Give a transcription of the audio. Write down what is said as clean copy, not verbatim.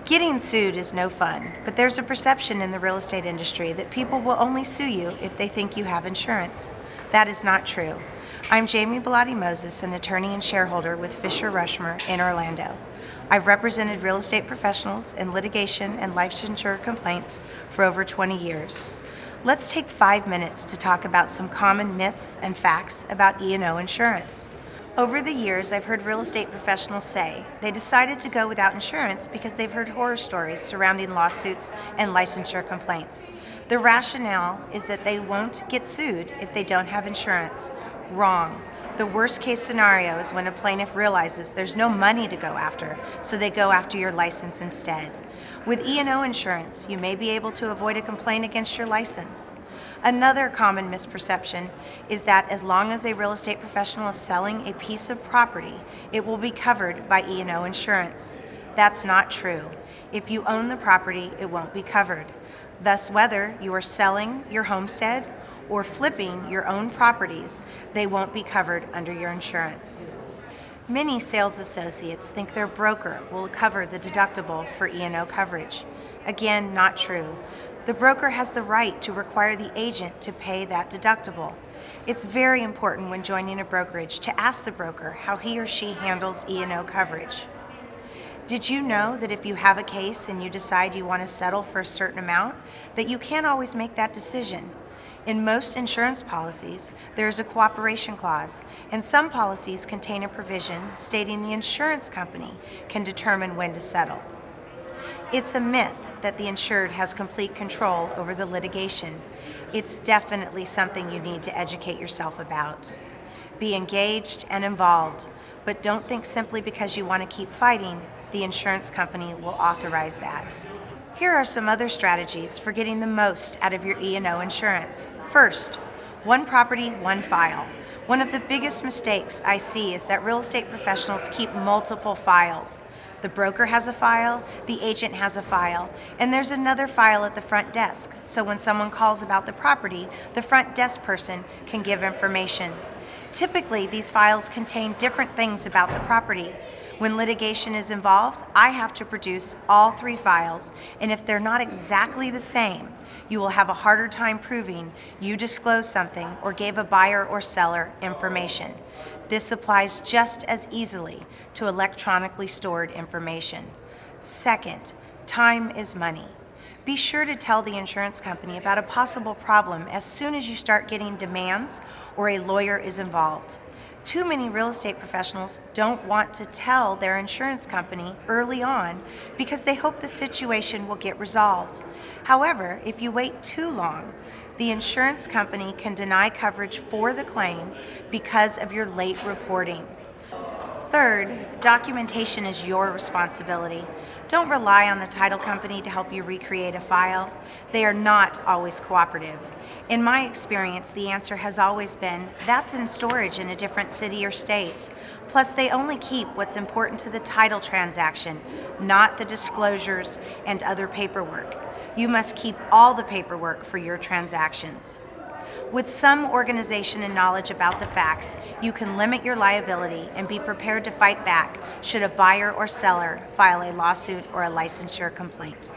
Getting sued is no fun, but there's a perception in the real estate industry that people will only sue you if they think you have insurance. That is not true. I'm Jamie Billotte Moses, an attorney and shareholder with Fisher Rushmer in Orlando. I've represented real estate professionals in litigation and licensure complaints for over 20 years. Let's take 5 minutes to talk about some common myths and facts about E&O insurance. Over the years, I've heard real estate professionals say they decided to go without insurance because they've heard horror stories surrounding lawsuits and licensure complaints. The rationale is that they won't get sued if they don't have insurance. Wrong. The worst case scenario is when a plaintiff realizes there's no money to go after, so they go after your license instead. With E&O insurance, you may be able to avoid a complaint against your license. Another common misperception is that as long as a real estate professional is selling a piece of property, it will be covered by E&O insurance. That's not true. If you own the property, it won't be covered. Thus, whether you are selling your homestead or flipping your own properties, they won't be covered under your insurance. Many sales associates think their broker will cover the deductible for E&O coverage. Again, not true. The broker has the right to require the agent to pay that deductible. It's very important when joining a brokerage to ask the broker how he or she handles E&O coverage. Did you know that if you have a case and you decide you want to settle for a certain amount, that you can't always make that decision? In most insurance policies, there is a cooperation clause, and some policies contain a provision stating the insurance company can determine when to settle. It's a myth that the insured has complete control over the litigation. It's definitely something you need to educate yourself about. Be engaged and involved, but don't think simply because you want to keep fighting, the insurance company will authorize that. Here are some other strategies for getting the most out of your E&O insurance. First, one property, one file. One of the biggest mistakes I see is that real estate professionals keep multiple files. The broker has a file, the agent has a file, and there's another file at the front desk. So when someone calls about the property, the front desk person can give information. Typically, these files contain different things about the property. When litigation is involved, I have to produce all 3 files, and if they're not exactly the same, you will have a harder time proving you disclosed something or gave a buyer or seller information. This applies just as easily to electronically stored information. Second, time is money. Be sure to tell the insurance company about a possible problem as soon as you start getting demands or a lawyer is involved. Too many real estate professionals don't want to tell their insurance company early on because they hope the situation will get resolved. However, if you wait too long, the insurance company can deny coverage for the claim because of your late reporting. Third, documentation is your responsibility. Don't rely on the title company to help you recreate a file. They are not always cooperative. In my experience, the answer has always been, that's in storage in a different city or state. Plus, they only keep what's important to the title transaction, not the disclosures and other paperwork. You must keep all the paperwork for your transactions. With some organization and knowledge about the facts, you can limit your liability and be prepared to fight back should a buyer or seller file a lawsuit or a licensure complaint.